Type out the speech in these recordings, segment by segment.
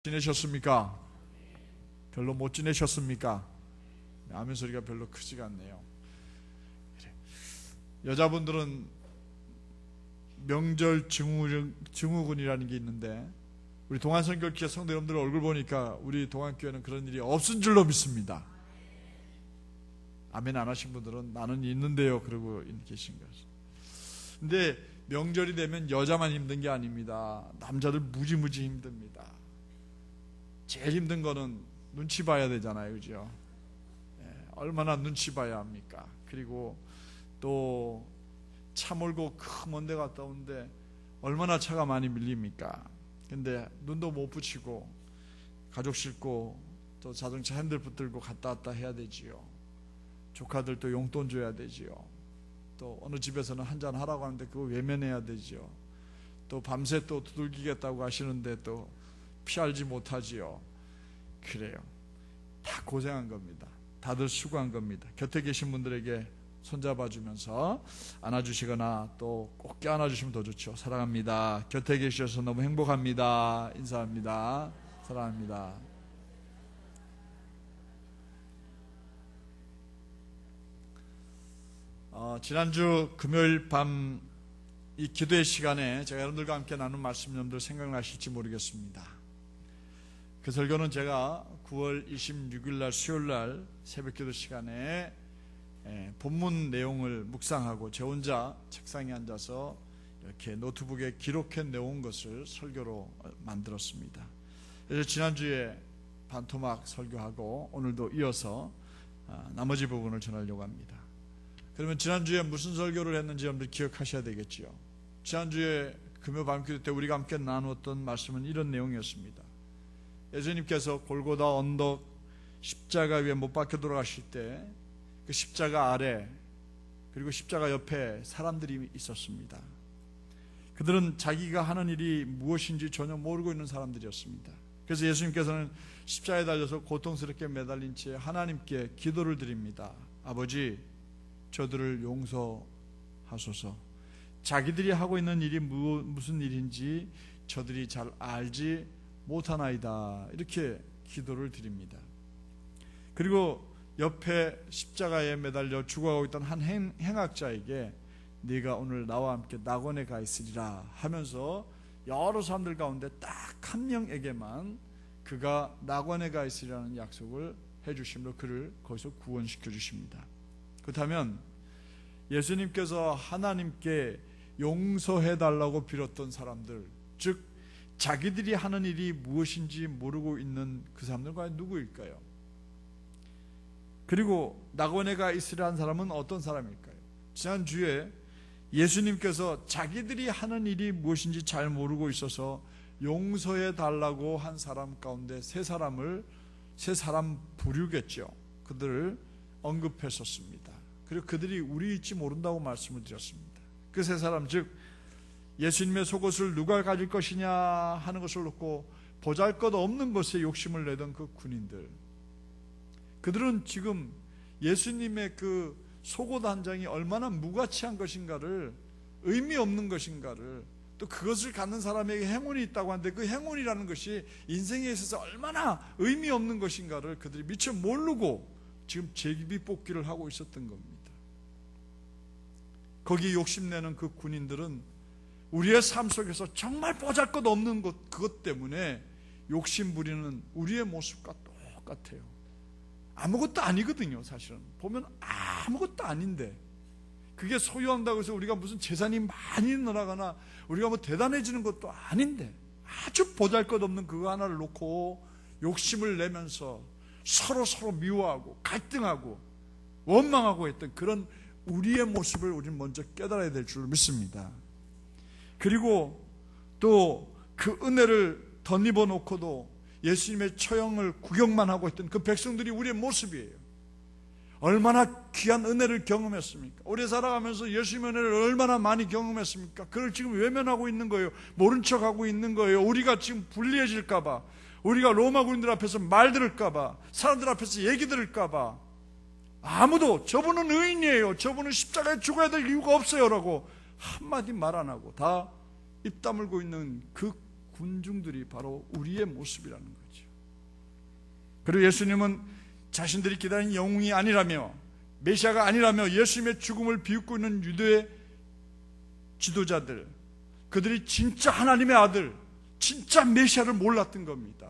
지내셨습니까? 별로 못 지내셨습니까? 아멘 소리가 별로 크지가 않네요. 여자분들은 명절 증후군이라는 게 있는데, 우리 동안선교회 성도 여러분들 얼굴 보니까 우리 동안교회는 그런 일이 없은 줄로 믿습니다. 아멘 안 하신 분들은 나는 있는데요 그러고 계신 거죠. 근데 명절이 되면 여자만 힘든 게 아닙니다. 남자들 무지무지 힘듭니다. 제일 힘든 거는 눈치 봐야 되잖아요, 그죠? 얼마나 눈치 봐야 합니까? 그리고 또 차 몰고 큰 먼 데 갔다 오는데 얼마나 차가 많이 밀립니까? 근데 눈도 못 붙이고 가족 싣고 또 자동차 핸들 붙들고 갔다 왔다 해야 되지요. 조카들 또 용돈 줘야 되지요. 또 어느 집에서는 한잔 하라고 하는데 그거 외면해야 되지요. 또 밤새 또 두들기겠다고 하시는데 또 피하지 못하지요. 그래요. 다 고생한 겁니다. 다들 수고한 겁니다. 곁에 계신 분들에게 손잡아 주면서 안아주시거나 또 꼭 껴안아 주시면 더 좋죠. 사랑합니다. 곁에 계셔서 너무 행복합니다. 인사합니다. 사랑합니다. 지난주 금요일 밤 이 기도의 시간에 제가 여러분들과 함께 나눈 말씀 여러분들 생각나실지 모르겠습니다. 그 설교는 제가 9월 26일 날 수요일 날 새벽 기도 시간에 본문 내용을 묵상하고 제 혼자 책상에 앉아서 이렇게 노트북에 기록해 내온 것을 설교로 만들었습니다. 그래서 지난주에 반토막 설교하고 오늘도 이어서 나머지 부분을 전하려고 합니다. 그러면 지난주에 무슨 설교를 했는지 여러분들 기억하셔야 되겠지요. 지난주에 금요 밤기도 때 우리가 함께 나누었던 말씀은 이런 내용이었습니다. 예수님께서 골고다 언덕 십자가 위에 못 박혀 돌아가실 때 그 십자가 아래 그리고 십자가 옆에 사람들이 있었습니다. 그들은 자기가 하는 일이 무엇인지 전혀 모르고 있는 사람들이었습니다. 그래서 예수님께서는 십자가에 달려서 고통스럽게 매달린 채 하나님께 기도를 드립니다. 아버지, 저들을 용서하소서. 자기들이 하고 있는 일이 무슨 일인지 저들이 잘 알지 못하나이다. 이렇게 기도를 드립니다. 그리고 옆에 십자가에 매달려 죽어가고 있던 한 행악자에게 네가 오늘 나와 함께 낙원에 가 있으리라 하면서 여러 사람들 가운데 딱 한 명에게만 그가 낙원에 가 있으리라는 약속을 해주심으로 그를 거기서 구원시켜 주십니다. 그렇다면 예수님께서 하나님께 용서해달라고 빌었던 사람들, 즉 자기들이 하는 일이 무엇인지 모르고 있는 그 사람들은 과연 누구일까요? 그리고 낙원에 가 있으라는 사람은 어떤 사람일까요? 지난주에 예수님께서 자기들이 하는 일이 무엇인지 잘 모르고 있어서 용서해달라고 한 사람 가운데 세 사람 부류겠죠. 그들을 언급했었습니다. 그리고 그들이 우리일지 모른다고 말씀을 드렸습니다. 그 세 사람, 즉 예수님의 속옷을 누가 가질 것이냐 하는 것을 놓고 보잘것없는 것에 욕심을 내던 그 군인들, 그들은 지금 예수님의 그 속옷 한 장이 얼마나 무가치한 것인가를, 의미 없는 것인가를, 또 그것을 갖는 사람에게 행운이 있다고 하는데 그 행운이라는 것이 인생에 있어서 얼마나 의미 없는 것인가를 그들이 미처 모르고 지금 제비뽑기를 하고 있었던 겁니다. 거기에 욕심내는 그 군인들은 우리의 삶 속에서 정말 보잘것없는 것, 그것 때문에 욕심부리는 우리의 모습과 똑같아요. 아무것도 아니거든요. 사실은 보면 아무것도 아닌데 그게 소유한다고 해서 우리가 무슨 재산이 많이 늘어나거나 우리가 뭐 대단해지는 것도 아닌데 아주 보잘것없는 그거 하나를 놓고 욕심을 내면서 서로 미워하고 갈등하고 원망하고 했던 그런 우리의 모습을 우리는 먼저 깨달아야 될 줄 믿습니다. 그리고 또 그 은혜를 덧입어 놓고도 예수님의 처형을 구경만 하고 있던 그 백성들이 우리의 모습이에요. 얼마나 귀한 은혜를 경험했습니까? 오래 살아가면서 예수님의 은혜를 얼마나 많이 경험했습니까? 그걸 지금 외면하고 있는 거예요. 모른 척하고 있는 거예요. 우리가 지금 불리해질까 봐, 우리가 로마 군인들 앞에서 말 들을까 봐, 사람들 앞에서 얘기 들을까 봐, 아무도 저분은 의인이에요, 저분은 십자가에 죽어야 될 이유가 없어요 라고 한마디 말 안 하고 다 입 다물고 있는 그 군중들이 바로 우리의 모습이라는 거예요. 그리고 예수님은 자신들이 기다린 영웅이 아니라며 메시아가 아니라며 예수님의 죽음을 비웃고 있는 유대 지도자들, 그들이 진짜 하나님의 아들, 진짜 메시아를 몰랐던 겁니다.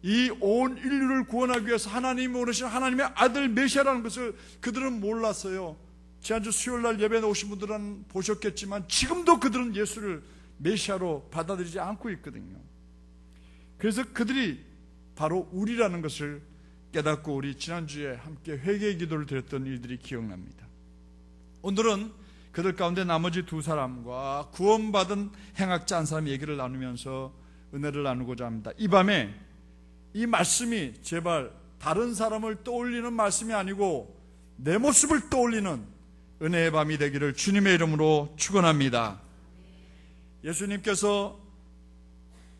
이 온 인류를 구원하기 위해서 하나님이 보내신 하나님의 아들 메시아라는 것을 그들은 몰랐어요. 지난주 수요일날 예배에 오신 분들은 보셨겠지만 지금도 그들은 예수를 메시아로 받아들이지 않고 있거든요. 그래서 그들이 바로 우리라는 것을 깨닫고 우리 지난주에 함께 회개의 기도를 드렸던 일들이 기억납니다. 오늘은 그들 가운데 나머지 두 사람과 구원받은 행악자 한 사람 얘기를 나누면서 은혜를 나누고자 합니다. 이 밤에 이 말씀이 제발 다른 사람을 떠올리는 말씀이 아니고 내 모습을 떠올리는 은혜의 밤이 되기를 주님의 이름으로 축원합니다. 예수님께서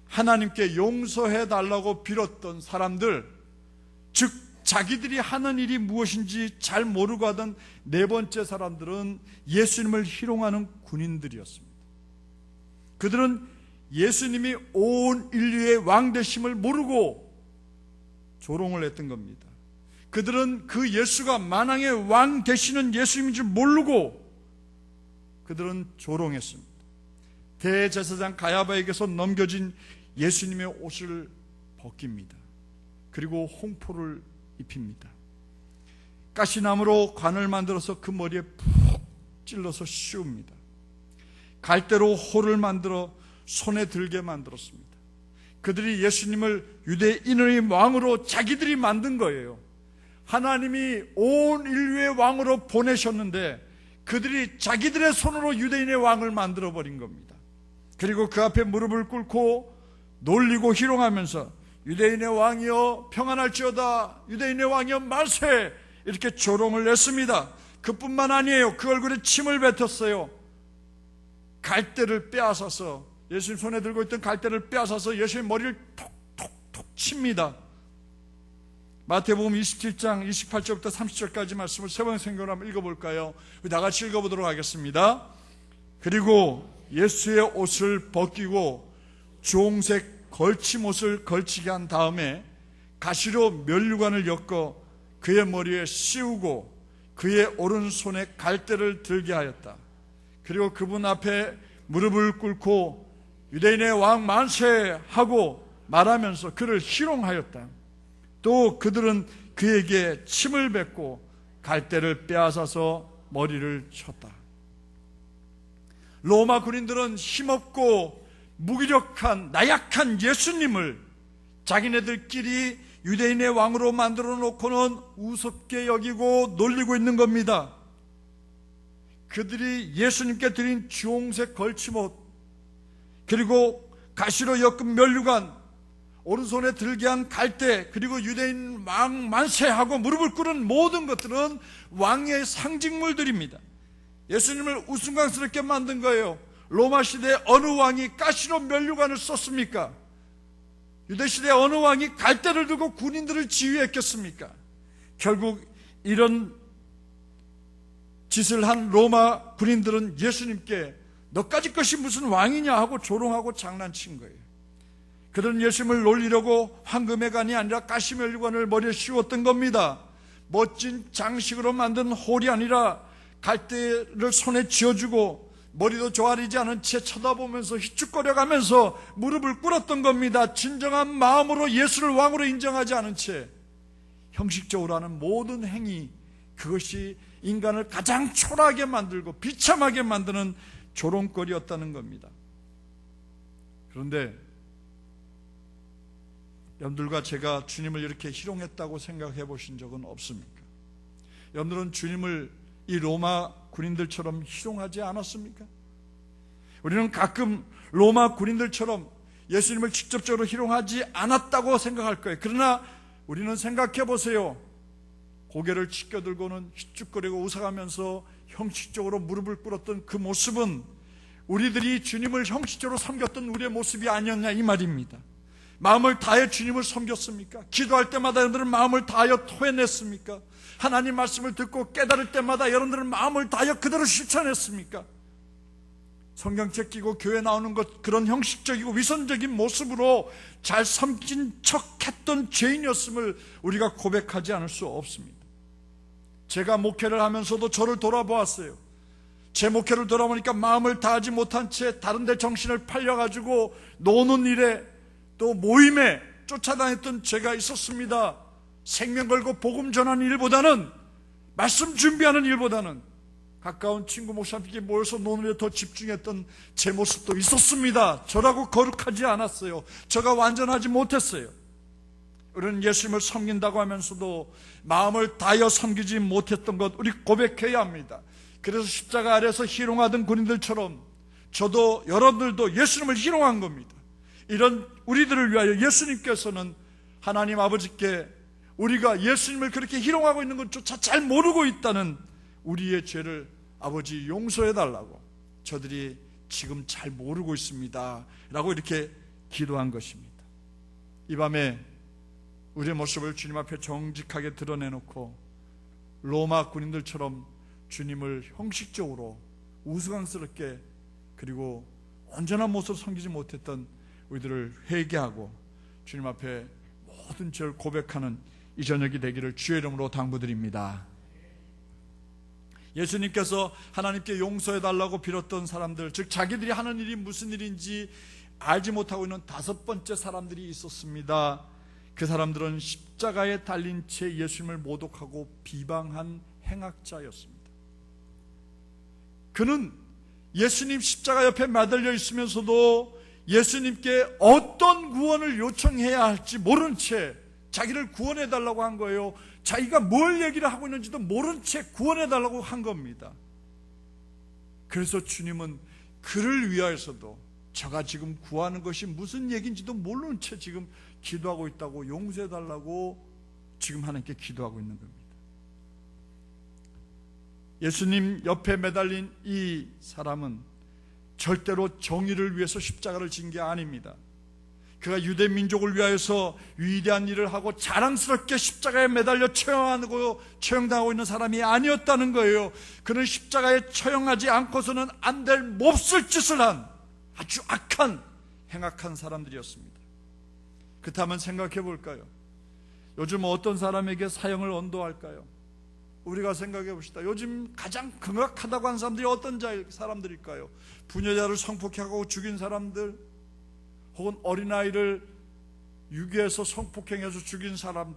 하나님께 용서해 달라고 빌었던 사람들, 즉 자기들이 하는 일이 무엇인지 잘 모르고 하던 네 번째 사람들은 예수님을 희롱하는 군인들이었습니다. 그들은 예수님이 온 인류의 왕 되심을 모르고 조롱을 했던 겁니다. 그들은 그 예수가 만왕의 왕 되시는 예수님인 줄 모르고 그들은 조롱했습니다. 대제사장 가야바에게서 넘겨진 예수님의 옷을 벗깁니다. 그리고 홍포를 입힙니다. 가시나무로 관을 만들어서 그 머리에 푹 찔러서 씌웁니다. 갈대로 호를 만들어 손에 들게 만들었습니다. 그들이 예수님을 유대인의 왕으로 자기들이 만든 거예요. 하나님이 온 인류의 왕으로 보내셨는데 그들이 자기들의 손으로 유대인의 왕을 만들어버린 겁니다. 그리고 그 앞에 무릎을 꿇고 놀리고 희롱하면서 유대인의 왕이여 평안할지어다, 유대인의 왕이여 만세, 이렇게 조롱을 냈습니다. 그뿐만 아니에요. 그 얼굴에 침을 뱉었어요. 갈대를 빼앗아서, 예수님 손에 들고 있던 갈대를 빼앗아서 예수님 머리를 톡톡톡 칩니다. 마태복음 27장 28절부터 30절까지 말씀을 세 번 생각을 한번 읽어볼까요? 다 같이 읽어보도록 하겠습니다. 그리고 예수의 옷을 벗기고 주홍색 걸침옷을 걸치게 한 다음에 가시로 면류관을 엮어 그의 머리에 씌우고 그의 오른손에 갈대를 들게 하였다. 그리고 그분 앞에 무릎을 꿇고 유대인의 왕 만세 하고 말하면서 그를 희롱하였다. 또 그들은 그에게 침을 뱉고 갈대를 빼앗아서 머리를 쳤다. 로마 군인들은 힘없고 무기력한 나약한 예수님을 자기네들끼리 유대인의 왕으로 만들어 놓고는 우습게 여기고 놀리고 있는 겁니다. 그들이 예수님께 드린 주홍색 걸침옷, 그리고 가시로 엮은 면류관, 오른손에 들게 한 갈대, 그리고 유대인 왕 만세하고 무릎을 꿇은 모든 것들은 왕의 상징물들입니다. 예수님을 우스꽝스럽게 만든 거예요. 로마 시대 어느 왕이 가시로 면류관을 썼습니까? 유대 시대 어느 왕이 갈대를 들고 군인들을 지휘했겠습니까? 결국 이런 짓을 한 로마 군인들은 예수님께 너까지 것이 무슨 왕이냐 하고 조롱하고 장난친 거예요. 그들은 예수님을 놀리려고 황금의 관이 아니라 가시 면류관을 머리에 씌웠던 겁니다. 멋진 장식으로 만든 홀이 아니라 갈대를 손에 쥐어주고 머리도 조아리지 않은 채 쳐다보면서 휘죽거려가면서 무릎을 꿇었던 겁니다. 진정한 마음으로 예수를 왕으로 인정하지 않은 채 형식적으로 하는 모든 행위, 그것이 인간을 가장 초라하게 만들고 비참하게 만드는 조롱거리였다는 겁니다. 그런데 여러분들과 제가 주님을 이렇게 희롱했다고 생각해 보신 적은 없습니까? 여러분들은 주님을 이 로마 군인들처럼 희롱하지 않았습니까? 우리는 가끔 로마 군인들처럼 예수님을 직접적으로 희롱하지 않았다고 생각할 거예요. 그러나 우리는 생각해 보세요. 고개를 치켜들고는 휘죽거리고 웃어가면서 형식적으로 무릎을 꿇었던 그 모습은 우리들이 주님을 형식적으로 섬겼던 우리의 모습이 아니었냐 이 말입니다. 마음을 다해 주님을 섬겼습니까? 기도할 때마다 여러분들은 마음을 다하여 토해냈습니까? 하나님 말씀을 듣고 깨달을 때마다 여러분들은 마음을 다하여 그대로 실천했습니까? 성경책 끼고 교회 나오는 것, 그런 형식적이고 위선적인 모습으로 잘 섬긴 척했던 죄인이었음을 우리가 고백하지 않을 수 없습니다. 제가 목회를 하면서도 저를 돌아보았어요. 제 목회를 돌아보니까 마음을 다하지 못한 채 다른 데 정신을 팔려가지고 노는 일에 또 모임에 쫓아다녔던 제가 있었습니다. 생명 걸고 복음 전하는 일보다는, 말씀 준비하는 일보다는 가까운 친구 목사님께 모여서 노는 일에 더 집중했던 제 모습도 있었습니다. 저라고 거룩하지 않았어요. 저가 완전하지 못했어요. 우리는 예수님을 섬긴다고 하면서도 마음을 다하여 섬기지 못했던 것, 우리 고백해야 합니다. 그래서 십자가 아래서 희롱하던 군인들처럼 저도, 여러분들도 예수님을 희롱한 겁니다. 이런 우리들을 위하여 예수님께서는 하나님 아버지께 우리가 예수님을 그렇게 희롱하고 있는 것조차 잘 모르고 있다는 우리의 죄를 아버지 용서해 달라고, 저들이 지금 잘 모르고 있습니다 라고 이렇게 기도한 것입니다. 이 밤에 우리의 모습을 주님 앞에 정직하게 드러내놓고 로마 군인들처럼 주님을 형식적으로 우스꽝스럽게 그리고 온전한 모습으로 섬기지 못했던 우리들을 회개하고 주님 앞에 모든 죄를 고백하는 이 저녁이 되기를 주의 이름으로 당부드립니다. 예수님께서 하나님께 용서해달라고 빌었던 사람들, 즉 자기들이 하는 일이 무슨 일인지 알지 못하고 있는 5번째 사람들이 있었습니다. 그 사람들은 십자가에 달린 채 예수님을 모독하고 비방한 행악자였습니다. 그는 예수님 십자가 옆에 매달려 있으면서도 예수님께 어떤 구원을 요청해야 할지 모른 채 자기를 구원해달라고 한 거예요. 자기가 뭘 얘기를 하고 있는지도 모른 채 구원해달라고 한 겁니다. 그래서 주님은 그를 위하여서도 저가 지금 구하는 것이 무슨 얘기인지도 모르는 채 지금 기도하고 있다고, 용서해달라고 지금 하나님께 기도하고 있는 겁니다. 예수님 옆에 매달린 이 사람은 절대로 정의를 위해서 십자가를 진 게 아닙니다. 그가 유대 민족을 위하여서 위대한 일을 하고 자랑스럽게 십자가에 매달려 처형당하고 있는 사람이 아니었다는 거예요. 그는 십자가에 처형하지 않고서는 안 될 몹쓸 짓을 한 아주 악한, 행악한 사람들이었습니다. 그렇다면 생각해 볼까요? 요즘 어떤 사람에게 사형을 언도할까요? 우리가 생각해 봅시다. 요즘 가장 극악하다고 하는 사람들이 어떤 사람들일까요? 부녀자를 성폭행하고 죽인 사람들, 혹은 어린아이를 유괴해서 성폭행해서 죽인 사람,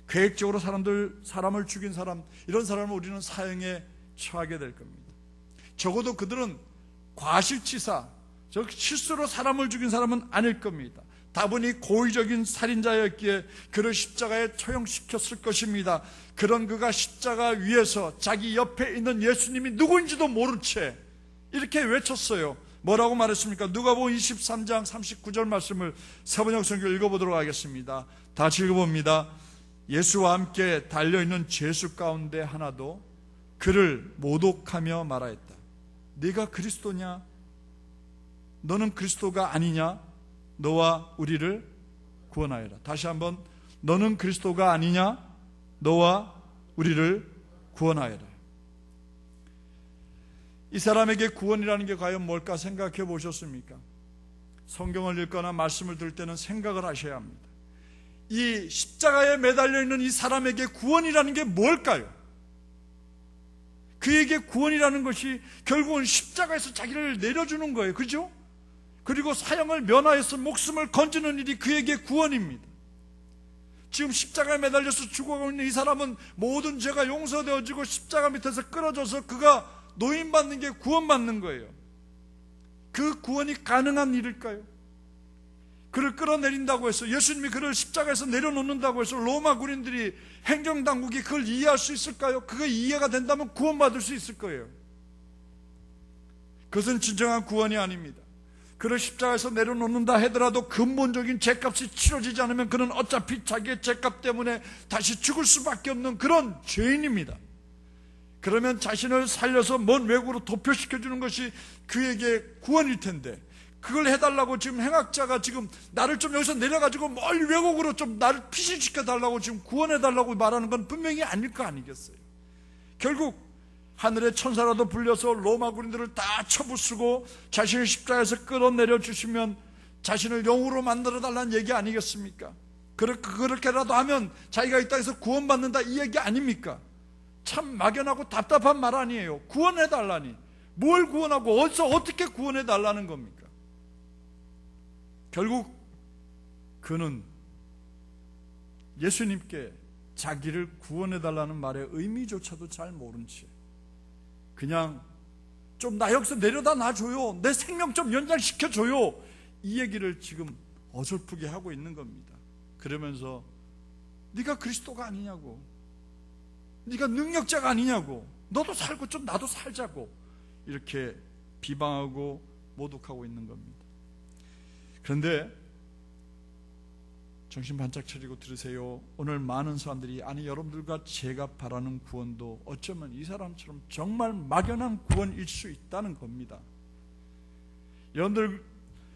계획적으로 사람을 죽인 사람, 이런 사람을 우리는 사형에 처하게 될 겁니다. 적어도 그들은 과실치사, 즉 실수로 사람을 죽인 사람은 아닐 겁니다. 다분히 고의적인 살인자였기에 그를 십자가에 처형시켰을 것입니다. 그런 그가 십자가 위에서 자기 옆에 있는 예수님이 누구인지도 모른 채 이렇게 외쳤어요. 뭐라고 말했습니까? 누가복음 23장 39절 말씀을 세번역 성경 읽어보도록 하겠습니다. 다시 읽어봅니다. 예수와 함께 달려있는 죄수 가운데 하나도 그를 모독하며 말하였다. 네가 그리스도냐? 너는 그리스도가 아니냐? 너와 우리를 구원하여라. 다시 한번, 너는 그리스도가 아니냐? 너와 우리를 구원하여라. 이 사람에게 구원이라는 게 과연 뭘까 생각해 보셨습니까? 성경을 읽거나 말씀을 들을 때는 생각을 하셔야 합니다. 이 십자가에 매달려 있는 이 사람에게 구원이라는 게 뭘까요? 그에게 구원이라는 것이 결국은 십자가에서 자기를 내려주는 거예요. 그죠? 그리고 사형을 면하여서 목숨을 건지는 일이 그에게 구원입니다. 지금 십자가에 매달려서 죽어가고 있는 이 사람은 모든 죄가 용서되어지고 십자가 밑에서 끌어져서 그가 노인받는 게 구원받는 거예요. 그 구원이 가능한 일일까요? 그를 끌어내린다고 해서, 예수님이 그를 십자가에서 내려놓는다고 해서 로마 군인들이, 행정당국이 그걸 이해할 수 있을까요? 그게 이해가 된다면 구원받을 수 있을 거예요. 그것은 진정한 구원이 아닙니다. 그를 십자가에서 내려놓는다 하더라도 근본적인 죄값이 치러지지 않으면 그는 어차피 자기의 죄값 때문에 다시 죽을 수밖에 없는 그런 죄인입니다. 그러면 자신을 살려서 먼 외국으로 도표시켜주는 것이 그에게 구원일 텐데, 그걸 해달라고 지금 행악자가 지금 나를 좀 여기서 내려가지고 멀리 외국으로 좀 나를 피신시켜달라고 지금 구원해달라고 말하는 건 분명히 아닐 거 아니겠어요? 결국 하늘의 천사라도 불려서 로마 군인들을 다 쳐부수고 자신을 십자가에서 끌어내려 주시면 자신을 영으로 만들어 달라는 얘기 아니겠습니까? 그렇게라도 하면 자기가 이 땅에서 구원받는다, 이 얘기 아닙니까? 참 막연하고 답답한 말 아니에요. 구원해 달라니. 뭘 구원하고 어디서 어떻게 구원해 달라는 겁니까? 결국 그는 예수님께 자기를 구원해 달라는 말의 의미조차도 잘 모른 채 그냥 좀 나 여기서 내려다 놔줘요, 내 생명 좀 연장시켜줘요, 이 얘기를 지금 어설프게 하고 있는 겁니다. 그러면서 네가 그리스도가 아니냐고, 네가 능력자가 아니냐고, 너도 살고 좀 나도 살자고 이렇게 비방하고 모독하고 있는 겁니다. 그런데 정신 반짝 차리고 들으세요. 오늘 많은 사람들이, 아니 여러분들과 제가 바라는 구원도 어쩌면 이 사람처럼 정말 막연한 구원일 수 있다는 겁니다.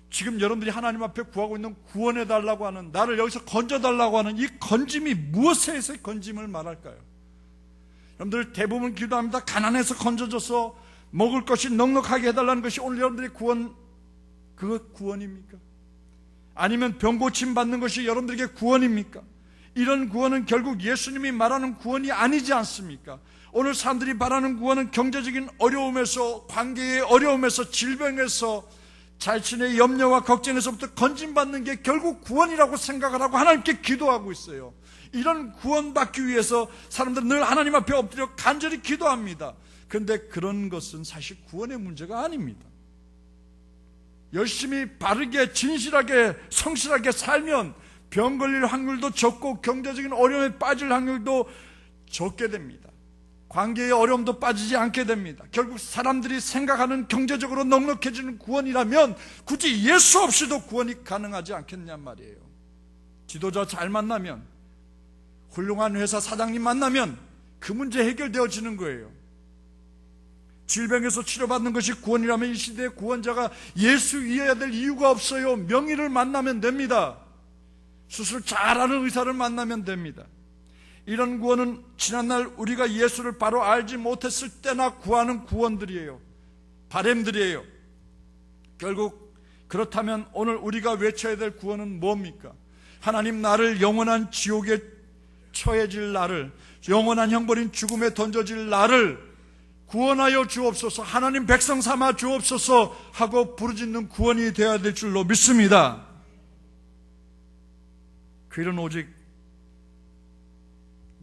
지금 여러분들이 하나님 앞에 구하고 있는 구원해달라고 하는, 나를 여기서 건져달라고 하는 이 건짐이 무엇에서 건짐을 말할까요? 여러분들 대부분 기도합니다. 가난해서 건져줘서 먹을 것이 넉넉하게 해달라는 것이 오늘 여러분들의 구원, 그거 구원입니까? 아니면 병 고침 받는 것이 여러분들에게 구원입니까? 이런 구원은 결국 예수님이 말하는 구원이 아니지 않습니까? 오늘 사람들이 말하는 구원은 경제적인 어려움에서, 관계의 어려움에서, 질병에서, 자신의 염려와 걱정에서부터 건진받는 게 결국 구원이라고 생각을 하고 하나님께 기도하고 있어요. 이런 구원받기 위해서 사람들은 늘 하나님 앞에 엎드려 간절히 기도합니다. 그런데 그런 것은 사실 구원의 문제가 아닙니다. 열심히 바르게 진실하게 성실하게 살면 병 걸릴 확률도 적고 경제적인 어려움에 빠질 확률도 적게 됩니다. 관계의 어려움도 빠지지 않게 됩니다. 결국 사람들이 생각하는 경제적으로 넉넉해지는 구원이라면 굳이 예수 없이도 구원이 가능하지 않겠냔 말이에요. 지도자 잘 만나면, 훌륭한 회사 사장님 만나면 그 문제 해결되어지는 거예요. 질병에서 치료받는 것이 구원이라면 이 시대의 구원자가 예수이어야 될 이유가 없어요. 명의를 만나면 됩니다. 수술 잘하는 의사를 만나면 됩니다. 이런 구원은 지난날 우리가 예수를 바로 알지 못했을 때나 구하는 구원들이에요. 바램들이에요. 결국 그렇다면 오늘 우리가 외쳐야 될 구원은 뭡니까? 하나님, 나를 영원한 지옥에 처해질 나를, 영원한 형벌인 죽음에 던져질 나를 구원하여 주옵소서, 하나님 백성 삼아 주옵소서 하고 부르짖는 구원이 되어야 될 줄로 믿습니다. 그 일은 오직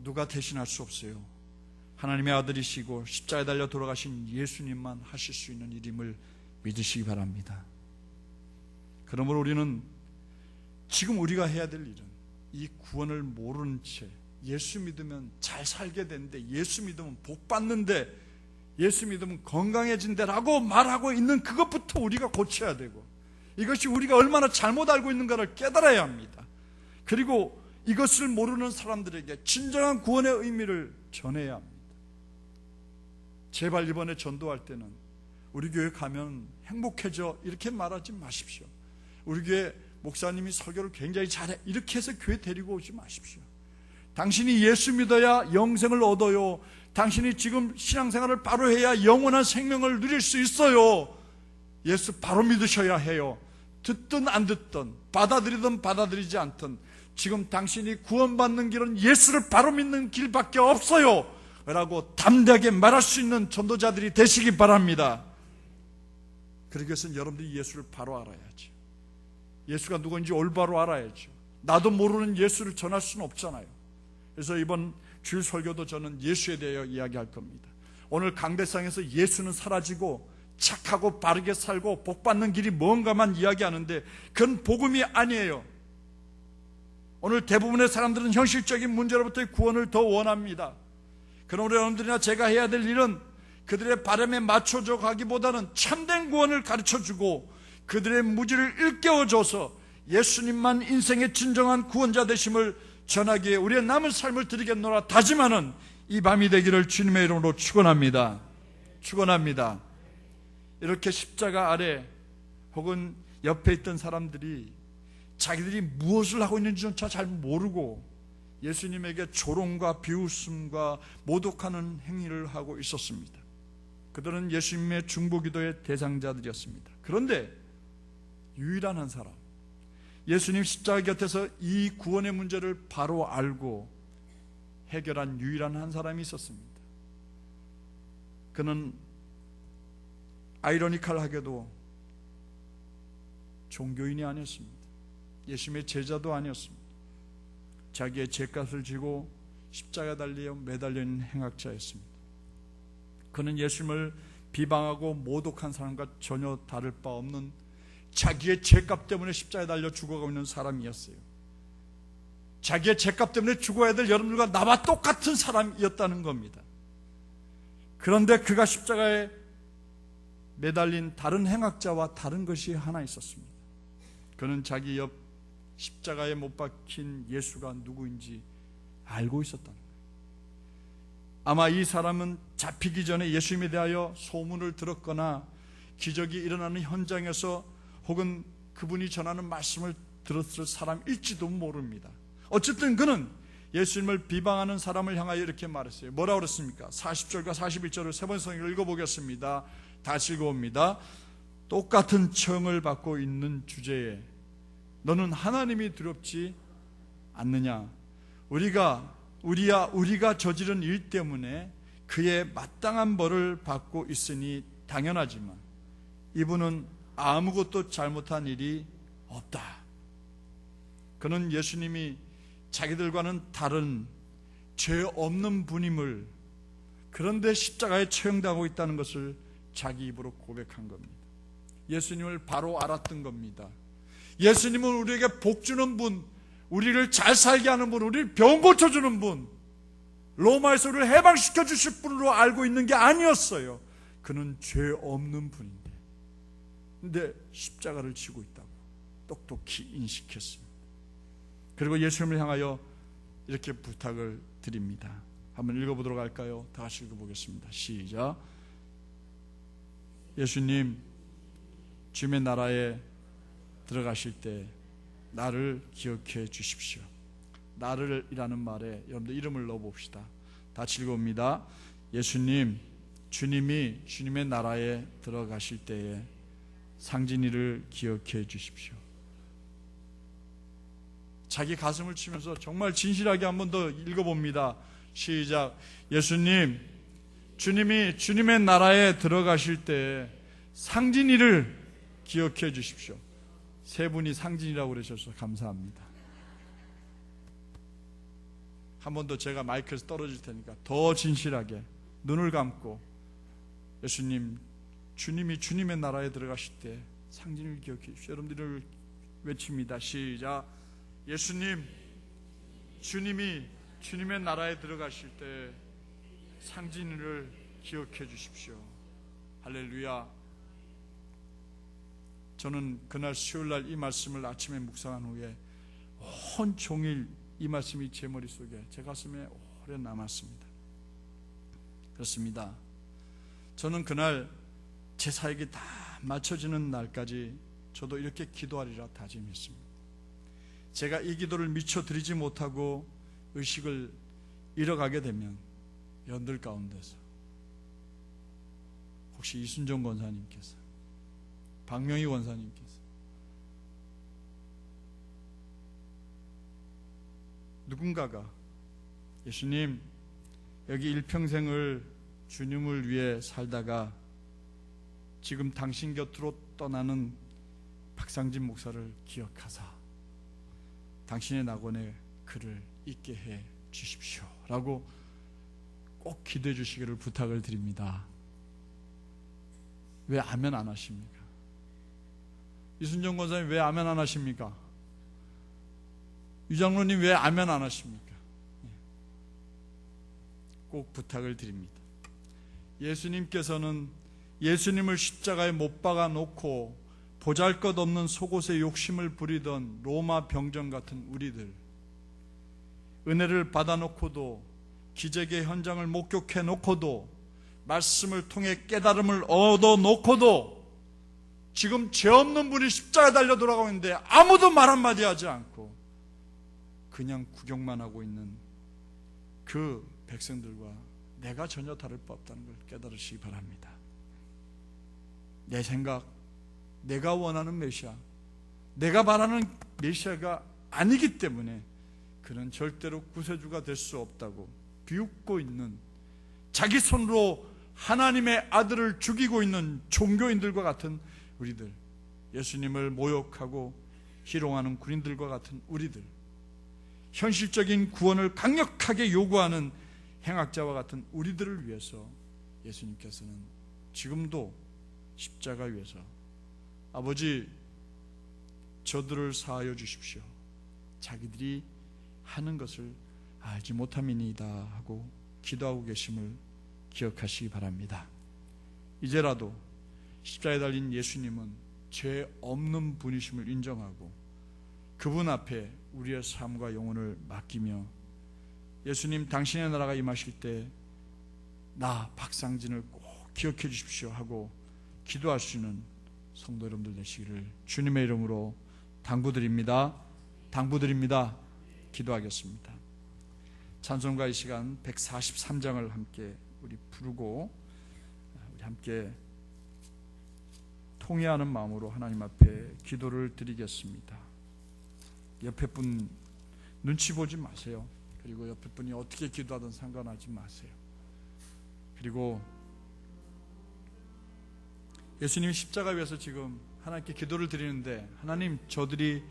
누가 대신할 수 없어요. 하나님의 아들이시고 십자가에 달려 돌아가신 예수님만 하실 수 있는 일임을 믿으시기 바랍니다. 그러므로 우리는 지금 우리가 해야 될 일은 이 구원을 모르는 채 예수 믿으면 잘 살게 되는데, 예수 믿으면 복 받는데, 예수 믿으면 건강해진다라고 말하고 있는 그것부터 우리가 고쳐야 되고, 이것이 우리가 얼마나 잘못 알고 있는가를 깨달아야 합니다. 그리고 이것을 모르는 사람들에게 진정한 구원의 의미를 전해야 합니다. 제발 이번에 전도할 때는 우리 교회 가면 행복해져 이렇게 말하지 마십시오. 우리 교회 목사님이 설교를 굉장히 잘해 이렇게 해서 교회 데리고 오지 마십시오. 당신이 예수 믿어야 영생을 얻어요. 당신이 지금 신앙생활을 바로 해야 영원한 생명을 누릴 수 있어요. 예수 바로 믿으셔야 해요. 듣든 안 듣든, 받아들이든 받아들이지 않든 지금 당신이 구원받는 길은 예수를 바로 믿는 길밖에 없어요 라고 담대하게 말할 수 있는 전도자들이 되시기 바랍니다. 그러기 위해서는 여러분들이 예수를 바로 알아야죠. 예수가 누구인지 올바로 알아야죠. 나도 모르는 예수를 전할 수는 없잖아요. 그래서 이번 주일 설교도 저는 예수에 대하여 이야기할 겁니다. 오늘 강대상에서 예수는 사라지고 착하고 바르게 살고 복받는 길이 뭔가만 이야기하는데 그건 복음이 아니에요. 오늘 대부분의 사람들은 현실적인 문제로부터의 구원을 더 원합니다. 그러므로 여러분들이나 제가 해야 될 일은 그들의 바람에 맞춰져 가기보다는 참된 구원을 가르쳐주고 그들의 무지를 일깨워줘서 예수님만 인생의 진정한 구원자 되심을 전하기에 우리의 남은 삶을 드리겠노라 다짐하는 이 밤이 되기를 주님의 이름으로 축원합니다. 축원합니다. 이렇게 십자가 아래 혹은 옆에 있던 사람들이 자기들이 무엇을 하고 있는지조차 잘 모르고 예수님에게 조롱과 비웃음과 모독하는 행위를 하고 있었습니다. 그들은 예수님의 중보기도의 대상자들이었습니다. 그런데 유일한 한 사람, 예수님 십자가 곁에서 이 구원의 문제를 바로 알고 해결한 유일한 한 사람이 있었습니다. 그는 아이러니컬하게도 종교인이 아니었습니다. 예수님의 제자도 아니었습니다. 자기의 죄값을 지고 십자가에 달려 매달려 있는 행악자였습니다. 그는 예수님을 비방하고 모독한 사람과 전혀 다를 바 없는 자기의 죄값 때문에 십자가에 달려 죽어가고 있는 사람이었어요. 자기의 죄값 때문에 죽어야 될 여러분들과 나와 똑같은 사람이었다는 겁니다. 그런데 그가 십자가에 매달린 다른 행악자와 다른 것이 하나 있었습니다. 그는 자기 옆 십자가에 못 박힌 예수가 누구인지 알고 있었다는 거예요. 아마 이 사람은 잡히기 전에 예수님에 대하여 소문을 들었거나 기적이 일어나는 현장에서 혹은 그분이 전하는 말씀을 들었을 사람일지도 모릅니다. 어쨌든 그는 예수님을 비방하는 사람을 향하여 이렇게 말했어요. 뭐라고 그랬습니까? 40절과 41절을 세 번 성경을 읽어보겠습니다. 다시 읽어봅니다. 똑같은 처형을 받고 있는 주제에 너는 하나님이 두렵지 않느냐? 우리가 저지른 일 때문에 그의 마땅한 벌을 받고 있으니 당연하지만 이분은 아무것도 잘못한 일이 없다. 그는 예수님이 자기들과는 다른 죄 없는 분임을, 그런데 십자가에 처형당하고 있다는 것을 자기 입으로 고백한 겁니다. 예수님을 바로 알았던 겁니다. 예수님은 우리에게 복 주는 분, 우리를 잘 살게 하는 분, 우리를 병 고쳐주는 분, 로마에서 우리를 해방시켜 주실 분으로 알고 있는 게 아니었어요. 그는 죄 없는 분인데, 근데 십자가를 지고 있다고 똑똑히 인식했습니다. 그리고 예수님을 향하여 이렇게 부탁을 드립니다. 한번 읽어보도록 할까요? 다 같이 읽어보겠습니다. 시작. 예수님, 주님의 나라에 들어가실 때 나를 기억해 주십시오. 나를 이라는 말에 여러분들 이름을 넣어봅시다. 같이 읽어봅니다. 예수님, 주님이 주님의 나라에 들어가실 때에 상진이를 기억해 주십시오. 자기 가슴을 치면서 정말 진실하게 한 번 더 읽어봅니다. 시작. 예수님, 주님이 주님의 나라에 들어가실 때 상진이를 기억해 주십시오. 세 분이 상진이라고 그러셔서 감사합니다. 한 번 더 제가 마이크에서 떨어질 테니까 더 진실하게 눈을 감고 예수님, 주님이 주님의 나라에 들어가실 때 상진을 기억해 주십시오. 여러분들을 외칩니다. 시작. 예수님, 주님이 주님의 나라에 들어가실 때 상진이를 기억해 주십시오. 할렐루야. 저는 그날 수요일날 이 말씀을 아침에 묵상한 후에 온종일 이 말씀이 제 머릿속에, 제 가슴에 오래 남았습니다. 그렇습니다. 저는 그날 제 사역이 다 맞춰지는 날까지 저도 이렇게 기도하리라 다짐했습니다. 제가 이 기도를 미처 드리지 못하고 의식을 잃어가게 되면 여러분들 가운데서 혹시 이순정 권사님께서, 박명희 권사님께서 누군가가 예수님, 여기 일평생을 주님을 위해 살다가 지금 당신 곁으로 떠나는 박상진 목사를 기억하사 당신의 낙원에 그를 있게 해 주십시오 라고 꼭 기도해 주시기를 부탁을 드립니다. 왜 아멘 안 하십니까? 이순정 권사님 왜 아멘 안 하십니까? 유장로님 왜 아멘 안 하십니까? 꼭 부탁을 드립니다. 예수님께서는 예수님을 십자가에 못 박아 놓고 보잘것없는 속옷에 욕심을 부리던 로마 병정 같은 우리들, 은혜를 받아놓고도 기적의 현장을 목격해 놓고도 말씀을 통해 깨달음을 얻어놓고도 지금 죄 없는 분이 십자가에 달려 돌아가고 있는데 아무도 말 한마디 하지 않고 그냥 구경만 하고 있는 그 백성들과 내가 전혀 다를 바 없다는 걸 깨달으시기 바랍니다. 내 생각, 내가 원하는 메시아, 내가 말하는 메시아가 아니기 때문에 그는 절대로 구세주가 될 수 없다고 비웃고 있는, 자기 손으로 하나님의 아들을 죽이고 있는 종교인들과 같은 우리들, 예수님을 모욕하고 희롱하는 군인들과 같은 우리들, 현실적인 구원을 강력하게 요구하는 행악자와 같은 우리들을 위해서 예수님께서는 지금도 십자가 위에서 아버지, 저들을 사하여 주십시오, 자기들이 하는 것을 알지 못함이니이다 하고 기도하고 계심을 기억하시기 바랍니다. 이제라도 십자가에 달린 예수님은 죄 없는 분이심을 인정하고 그분 앞에 우리의 삶과 영혼을 맡기며, 예수님 당신의 나라가 임하실 때 나 박상진을 꼭 기억해 주십시오 하고 기도할 수 있는 성도 여러분들 되시기를 주님의 이름으로 당부드립니다. 기도하겠습니다. 찬송가 이 시간 143장을 함께 우리 부르고 우리 함께 통회하는 마음으로 하나님 앞에 기도를 드리겠습니다. 옆에 분 눈치 보지 마세요. 그리고 옆에 분이 어떻게 기도하든 상관하지 마세요. 그리고 예수님이 십자가 위에서 지금 하나님께 기도를 드리는데, 하나님, 저들이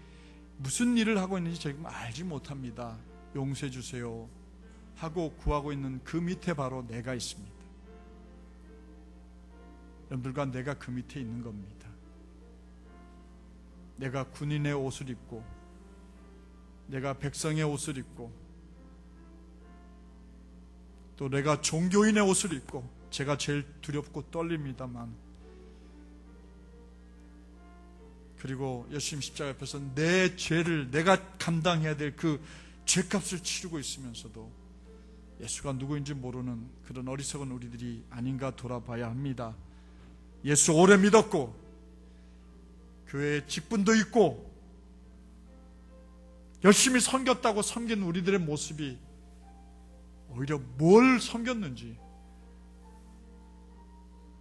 무슨 일을 하고 있는지 지금 알지 못합니다, 용서해 주세요 하고 구하고 있는 그 밑에 바로 내가 있습니다. 여러분들과 내가 그 밑에 있는 겁니다. 내가 군인의 옷을 입고, 내가 백성의 옷을 입고, 또 내가 종교인의 옷을 입고, 제가 제일 두렵고 떨립니다만, 그리고 예수님 십자가 앞에서 내 죄를 내가 감당해야 될 그 죄값을 치르고 있으면서도 예수가 누구인지 모르는 그런 어리석은 우리들이 아닌가 돌아봐야 합니다. 예수 오래 믿었고 교회에 직분도 있고 열심히 섬겼다고 섬긴 우리들의 모습이 오히려 뭘 섬겼는지,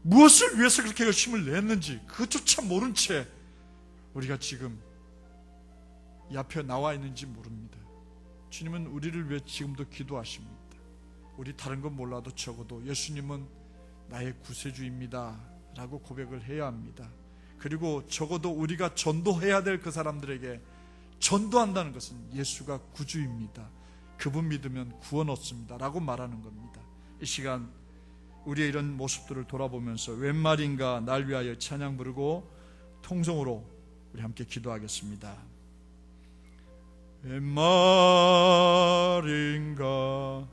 무엇을 위해서 그렇게 열심을 냈는지 그것조차 모른 채 우리가 지금 이 앞에 나와 있는지 모릅니다. 주님은 우리를 위해 지금도 기도하십니다. 우리 다른 건 몰라도 적어도 예수님은 나의 구세주입니다 라고 고백을 해야 합니다. 그리고 적어도 우리가 전도해야 될 그 사람들에게 전도한다는 것은 예수가 구주입니다, 그분 믿으면 구원 얻습니다 라고 말하는 겁니다. 이 시간 우리의 이런 모습들을 돌아보면서 웬 말인가 날 위하여 찬양 부르고 통성으로 우리 함께 기도하겠습니다. 웬 말인가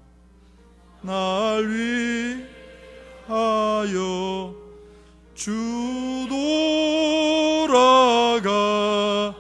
날 위하여 주 돌아가